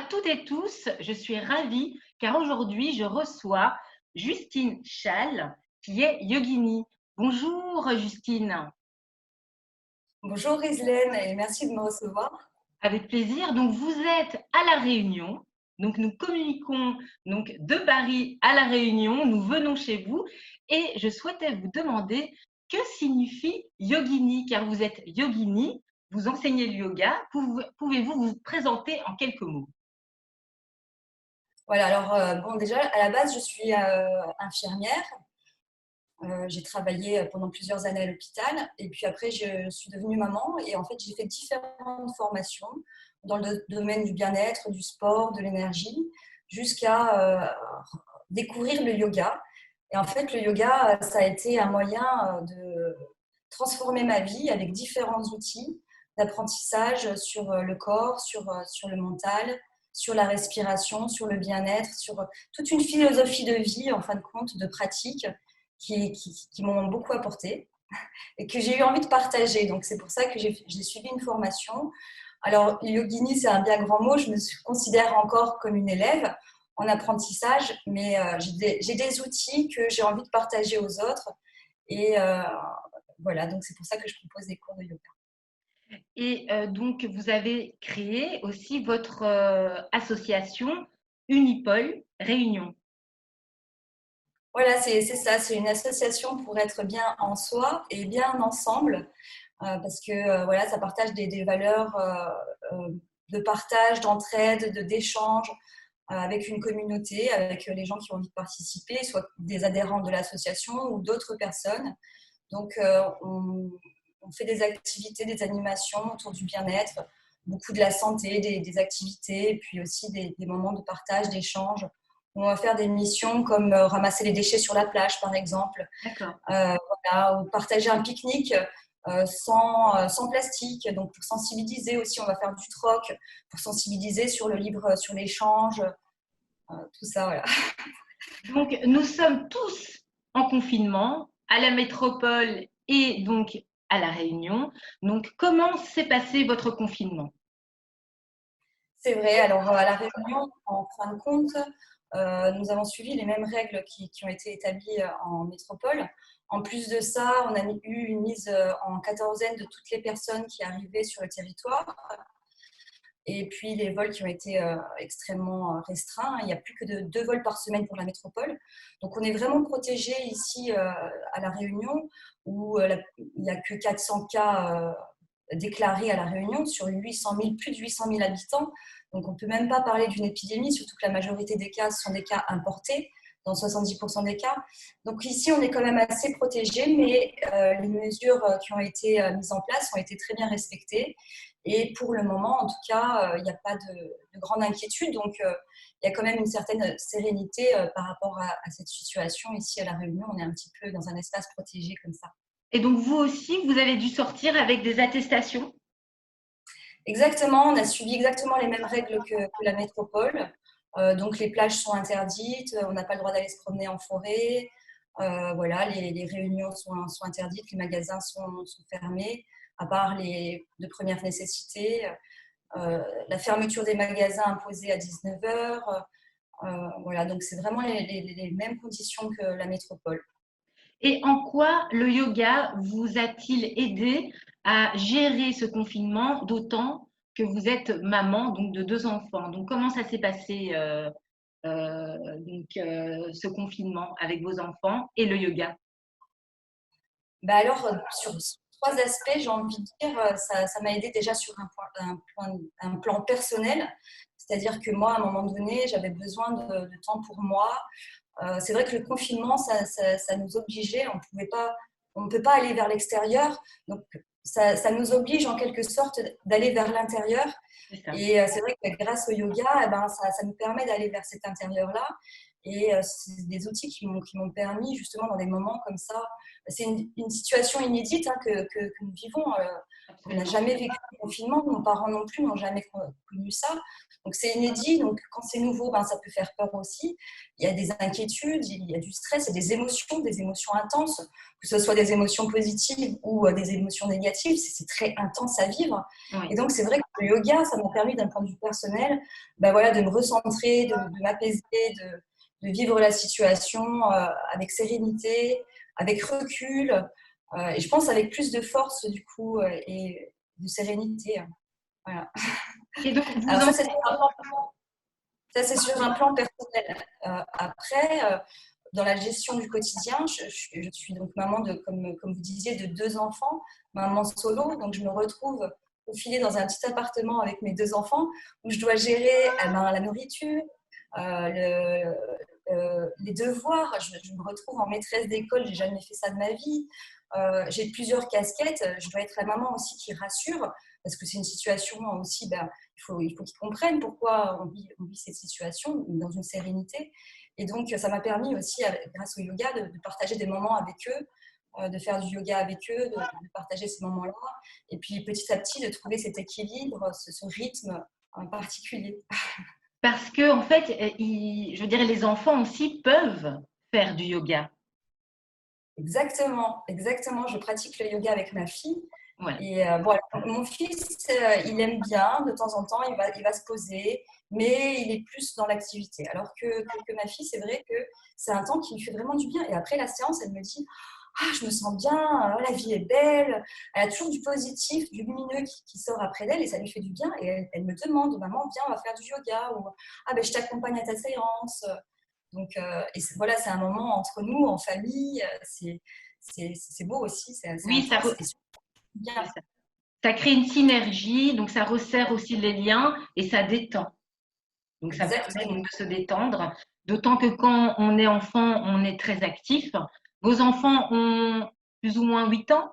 toutes et tous, je suis ravie car aujourd'hui je reçois Justine Schall qui est yogini. Bonjour Justine. Bonjour Islaine et merci de me recevoir. Avec plaisir. Donc vous êtes à La Réunion. Donc nous communiquons donc de Paris à La Réunion. Nous venons chez vous et je souhaitais vous demander que signifie yogini car vous êtes yogini, vous enseignez le yoga. Pouvez-vous vous présenter en quelques mots? Voilà, alors bon, déjà à la base, je suis infirmière. J'ai travaillé pendant plusieurs années à l'hôpital et puis après, je suis devenue maman et en fait, j'ai fait différentes formations dans le domaine du bien-être, du sport, de l'énergie, jusqu'à découvrir le yoga. Et en fait, le yoga, ça a été un moyen de transformer ma vie avec différents outils d'apprentissage sur le corps, sur le mental, sur la respiration, sur le bien-être, sur toute une philosophie de vie, en fin de compte, de pratique qui m'ont beaucoup apporté et que j'ai eu envie de partager. Donc, c'est pour ça que j'ai suivi une formation. Alors, yogini, c'est un bien grand mot. Je me considère encore comme une élève en apprentissage, mais j'ai des outils que j'ai envie de partager aux autres. Et voilà, donc c'est pour ça que je propose des cours de yoga. Et donc, vous avez créé aussi votre association Unipol Réunion. Voilà, c'est ça. C'est une association pour être bien en soi et bien ensemble, parce que voilà, ça partage des valeurs de partage, d'entraide, d'échange avec une communauté, avec les gens qui ont envie de participer, soit des adhérents de l'association ou d'autres personnes. Donc, on fait des activités, des animations autour du bien-être, beaucoup de la santé, des activités, et puis aussi des moments de partage, d'échange. On va faire des missions comme ramasser les déchets sur la plage, par exemple, D'accord. voilà, ou partager un pique-nique sans plastique. Donc, pour sensibiliser aussi, on va faire du troc, pour sensibiliser sur le libre, sur l'échange, tout ça, voilà. Donc, nous sommes tous en confinement à la métropole et donc à La Réunion. Donc, comment s'est passé votre confinement? C'est vrai. Alors, à La Réunion, en fin de compte, nous avons suivi les mêmes règles qui ont été établies en métropole. En plus de ça, on a eu une mise en quatorzaine de toutes les personnes qui arrivaient sur le territoire. Et puis, les vols qui ont été extrêmement restreints. Il n'y a plus que 2 vols par semaine pour la métropole. Donc, on est vraiment protégé ici à La Réunion, où il n'y a que 400 cas déclarés à La Réunion sur 800 000, plus de 800 000 habitants. Donc, on ne peut même pas parler d'une épidémie, surtout que la majorité des cas sont des cas importés, dans 70% des cas. Donc, ici, on est quand même assez protégé, mais les mesures qui ont été mises en place ont été très bien respectées. Et pour le moment, en tout cas, il n'y a pas de grande inquiétude. Donc, il y a quand même une certaine sérénité par rapport à cette situation. Ici, à La Réunion, on est un petit peu dans un espace protégé comme ça. Et donc, vous aussi, vous avez dû sortir avec des attestations? Exactement, on a suivi exactement les mêmes règles que la métropole. Donc, les plages sont interdites, on n'a pas le droit d'aller se promener en forêt. Voilà, les réunions sont interdites, les magasins sont fermés, à part les de première nécessité. La fermeture des magasins imposée à 19 heures. Voilà, donc c'est vraiment les mêmes conditions que la métropole. Et en quoi le yoga vous a-t-il aidé à gérer ce confinement, d'autant que vous êtes maman donc de deux enfants? Donc, comment ça s'est passé ce confinement avec vos enfants et le yoga? Bah alors, sur trois aspects, j'ai envie de dire, ça m'a aidé déjà sur un plan personnel. C'est-à-dire que moi, à un moment donné, j'avais besoin de temps pour moi. C'est vrai que le confinement, ça nous obligeait, on ne peut pas aller vers l'extérieur. Donc, ça nous oblige en quelque sorte d'aller vers l'intérieur. C'est ça. Et c'est vrai que grâce au yoga, eh ben, ça nous permet d'aller vers cet intérieur-là. Et c'est des outils qui m'ont permis, justement, dans des moments comme ça. C'est une situation inédite hein, que nous vivons. On n'a Absolument. jamais vécu le confinement, nos parents non plus n'ont jamais connu ça. Donc c'est inédit, donc quand c'est nouveau, ben, ça peut faire peur aussi. Il y a des inquiétudes, il y a du stress, il y a des émotions intenses, que ce soit des émotions positives ou des émotions négatives, c'est très intense à vivre. Et Oui. donc c'est vrai que le yoga, ça m'a permis d'un point de vue personnel voilà, de me recentrer, de m'apaiser, de vivre la situation avec sérénité, avec recul, et je pense avec plus de force du coup et de sérénité. Voilà. Et donc, Alors ça, c'est sur un plan personnel. Après, dans la gestion du quotidien, je suis donc maman comme vous disiez, de 2 enfants, maman solo, donc je me retrouve confinée dans un petit appartement avec mes 2 enfants où je dois gérer la nourriture, les devoirs. Je me retrouve en maîtresse d'école, j'ai jamais fait ça de ma vie. J'ai plusieurs casquettes. Je dois être la maman aussi qui rassure, parce que c'est une situation aussi, il faut qu'ils comprennent pourquoi on vit cette situation dans une sérénité. Et donc, ça m'a permis aussi, grâce au yoga, de partager des moments avec eux, de faire du yoga avec eux, de partager ces moments-là. Et puis, petit à petit, de trouver cet équilibre, ce rythme en particulier. parce que, en fait, je veux dire, les enfants aussi peuvent faire du yoga. Exactement, exactement. Je pratique le yoga avec ma fille. Voilà. Et mon fils, il aime bien, de temps en temps, il va se poser, mais il est plus dans l'activité. Alors que ma fille, c'est vrai que c'est un temps qui lui fait vraiment du bien. Et après la séance, elle me dit: ah, je me sens bien, la vie est belle. Elle a toujours du positif, du lumineux qui sort après d'elle et ça lui fait du bien. Et elle me demande: maman, viens, on va faire du yoga. Ou ah, ben, je t'accompagne à ta séance. Donc, voilà, c'est un moment entre nous, en famille. C'est beau aussi, c'est Oui, intense et bien. ça crée une synergie, donc ça resserre aussi les liens et ça détend. Donc, ça permet Exactement. donc de se détendre. D'autant que quand on est enfant, on est très actif. Vos enfants ont plus ou moins 8 ans?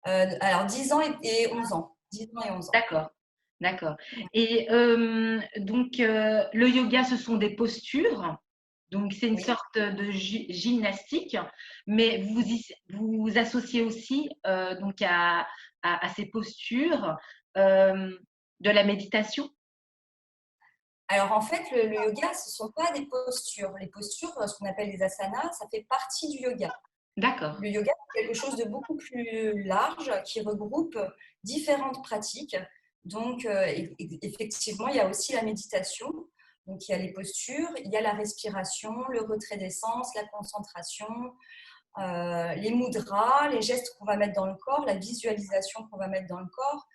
Alors, 10 ans et 11 ans. 10 ans et 11 ans. D'accord, d'accord. Et donc, le yoga, ce sont des postures. Donc, c'est une Oui. sorte de gymnastique, mais vous associez aussi donc à ces postures de la méditation. Alors, en fait, le yoga, ce ne sont pas des postures. Les postures, ce qu'on appelle les asanas, ça fait partie du yoga. D'accord, Le yoga, c'est quelque chose de beaucoup plus large qui regroupe différentes pratiques. Donc, effectivement, il y a aussi la méditation. Donc, il y a les postures, il y a la respiration, le retrait des sens, la concentration, les mudras, les gestes qu'on va mettre dans le corps, la visualisation qu'on va mettre dans le corps,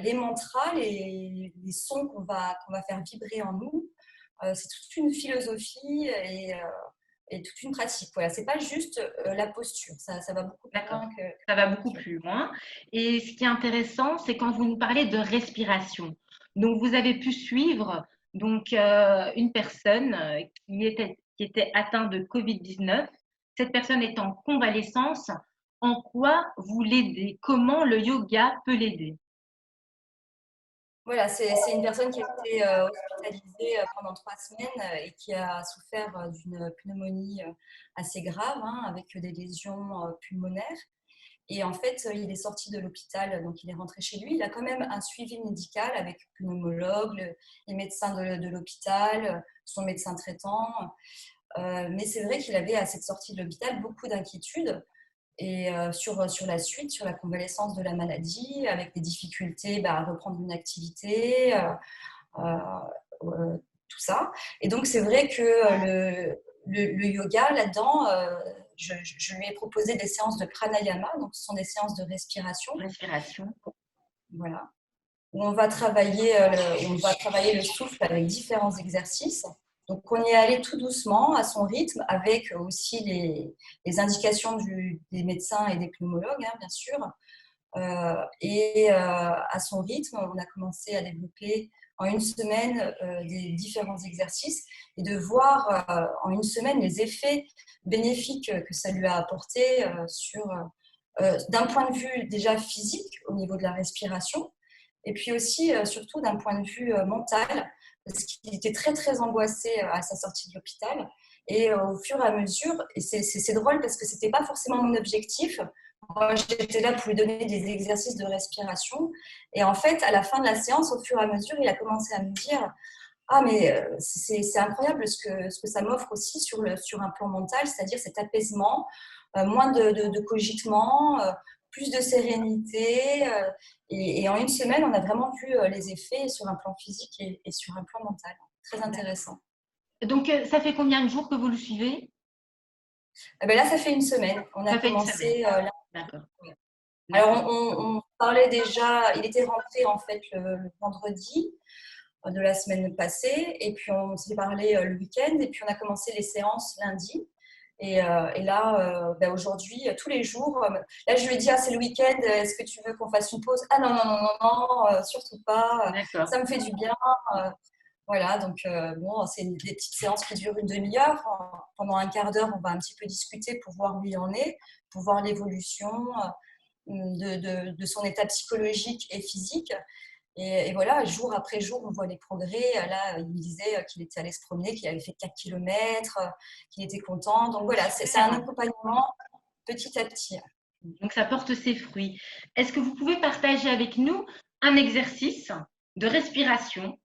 les mantras, les sons qu'on va faire vibrer en nous. C'est toute une philosophie et toute une pratique. Voilà, c'est pas juste la posture, ça va beaucoup plus d'accord. loin que. Ça va beaucoup plus loin. Et ce qui est intéressant, c'est quand vous nous parlez de respiration. Donc, vous avez pu suivre donc, une personne qui était atteinte de Covid-19. Cette personne est en convalescence. En quoi vous l'aidez? Comment le yoga peut l'aider? Voilà, c'est une personne qui a été hospitalisée pendant 3 semaines et qui a souffert d'une pneumonie assez grave, hein, avec des lésions pulmonaires. Et en fait, il est sorti de l'hôpital, donc il est rentré chez lui. Il a quand même un suivi médical avec le pneumologue, les médecins de l'hôpital, son médecin traitant. Mais c'est vrai qu'il avait, à cette sortie de l'hôpital, beaucoup d'inquiétudes et sur la suite, sur la convalescence de la maladie, avec des difficultés à reprendre une activité, euh, tout ça. Et donc, c'est vrai que le yoga, là-dedans, je lui ai proposé des séances de pranayama, donc ce sont des séances de respiration. Respiration. Voilà. Où on va travailler le souffle avec différents exercices. Donc, on y est allé tout doucement, à son rythme, avec aussi les indications des médecins et des pneumologues, hein, bien sûr. À son rythme, on a commencé à développer en une semaine des différents exercices et de voir en une semaine les effets bénéfiques que ça lui a apporté d'un point de vue déjà physique au niveau de la respiration et puis aussi surtout d'un point de vue mental parce qu'il était très très angoissé à sa sortie de l'hôpital et au fur et à mesure, et c'est drôle parce que c'était pas forcément mon objectif. Moi, j'étais là pour lui donner des exercices de respiration. Et en fait, à la fin de la séance, au fur et à mesure, il a commencé à me dire: ah, mais c'est incroyable ce que ça m'offre aussi sur un plan mental, c'est-à-dire cet apaisement, moins de cogitement, plus de sérénité. Et en une semaine, on a vraiment vu les effets sur un plan physique et sur un plan mental. Très intéressant. Donc, ça fait combien de jours que vous le suivez? Ben là, ça fait une semaine. On a Ça fait une semaine. commencé là. D'accord. Alors, on parlait déjà, il était rentré en fait le vendredi de la semaine passée, et puis on s'est parlé le week-end, et puis on a commencé les séances lundi. Et là, ben aujourd'hui, tous les jours, là je lui ai dit, ah, c'est le week-end, est-ce que tu veux qu'on fasse une pause? Ah non, non, non, non, non, surtout pas, D'accord. ça me fait du bien. Voilà, donc bon, c'est des petites séances qui durent une demi-heure. Pendant un quart d'heure, on va un petit peu discuter pour voir où il en est, pour voir l'évolution de son état psychologique et physique. Et voilà, jour après jour, on voit les progrès. Là, il me disait qu'il était allé se promener, qu'il avait fait 4 km, qu'il était content. Donc voilà, c'est un accompagnement petit à petit. Donc, ça porte ses fruits. Est-ce que vous pouvez partager avec nous un exercice de respiration,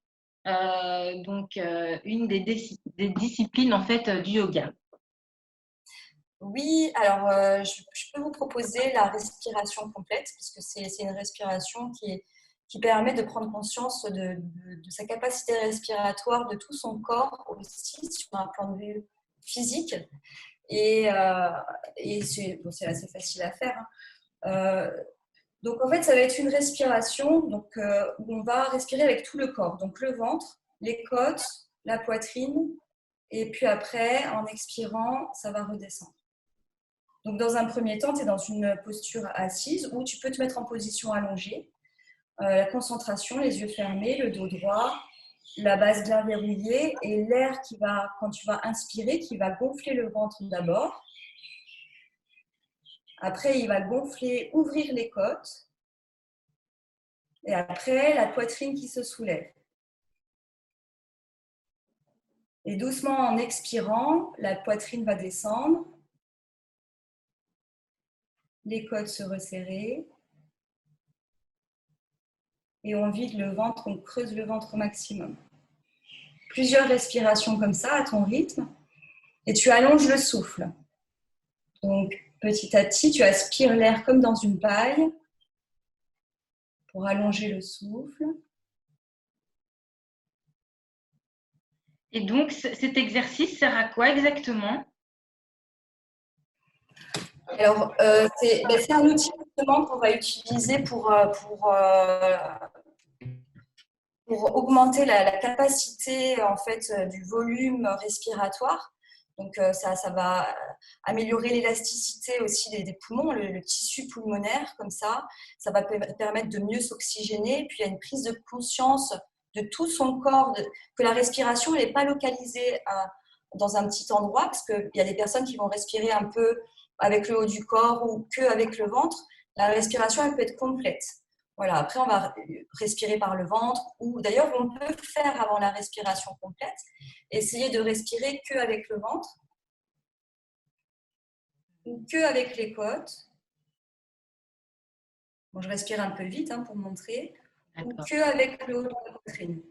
donc une des disciplines en fait du yoga? Oui, alors je peux vous proposer la respiration complète, parce que c'est une respiration qui permet de prendre conscience de sa capacité respiratoire, de tout son corps aussi, sur un plan de vue physique. Et c'est bon, assez facile à faire. Donc en fait, ça va être une respiration donc, où on va respirer avec tout le corps. Donc le ventre, les côtes, la poitrine. Et puis après, en expirant, ça va redescendre. Donc dans un premier temps, tu es dans une posture assise où tu peux te mettre en position allongée. La concentration, les yeux fermés, le dos droit, la base bien verrouillée, et l'air qui va, quand tu vas inspirer, qui va gonfler le ventre d'abord. Après, il va gonfler, ouvrir les côtes. Et après, la poitrine qui se soulève. Et doucement, en expirant, la poitrine va descendre. Les côtes se resserrer. Et on vide le ventre, on creuse le ventre au maximum. Plusieurs respirations comme ça, à ton rythme. Et tu allonges le souffle. Donc, petit à petit, tu aspires l'air comme dans une paille pour allonger le souffle. Et donc, cet exercice sert à quoi exactement? Alors, c'est un outil justement qu'on va utiliser pour augmenter la capacité en fait, du volume respiratoire. Donc, ça va améliorer l'élasticité aussi des poumons, le tissu pulmonaire, comme ça. Ça va permettre de mieux s'oxygéner. Puis, il y a une prise de conscience de tout son corps, que la respiration n'est pas localisée dans un petit endroit, parce qu'il y a des personnes qui vont respirer un peu avec le haut du corps ou que avec le ventre. La respiration, elle peut être complète. Voilà, après, on va respirer par le ventre, ou d'ailleurs, on peut faire avant la respiration complète, essayer de respirer qu'avec le ventre, ou qu'avec les côtes. Bon, je respire un peu vite pour montrer, ou qu'avec le haut de la poitrine.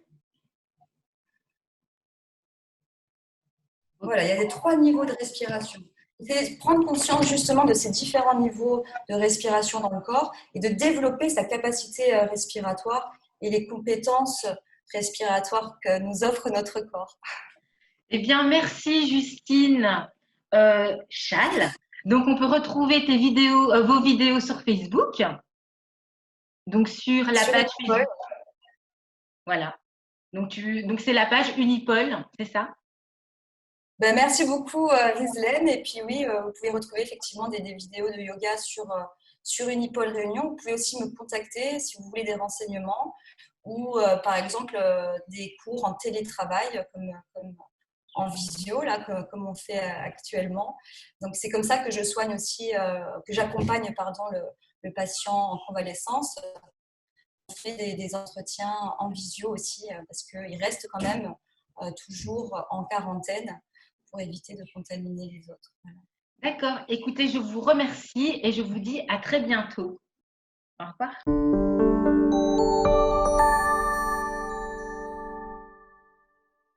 Voilà, il y a les 3 niveaux de respiration. C'est prendre conscience justement de ces différents niveaux de respiration dans le corps et de développer sa capacité respiratoire et les compétences respiratoires que nous offre notre corps. Eh bien, merci Justine Schall. Donc, on peut retrouver vos vidéos sur Facebook, donc sur la page Facebook. Voilà. Donc, c'est la page Unipol, c'est ça? Ben, merci beaucoup Rizlen. Et puis oui, vous pouvez retrouver effectivement des vidéos de yoga sur Unipol Réunion. Vous pouvez aussi me contacter si vous voulez des renseignements ou par exemple des cours en télétravail comme en visio, là, comme on fait actuellement. Donc, c'est comme ça que je soigne aussi, que j'accompagne le patient en convalescence. On fait des entretiens en visio aussi, parce qu'il reste quand même toujours en quarantaine pour éviter de contaminer les autres. Voilà. D'accord. Écoutez, je vous remercie et je vous dis à très bientôt. Au revoir.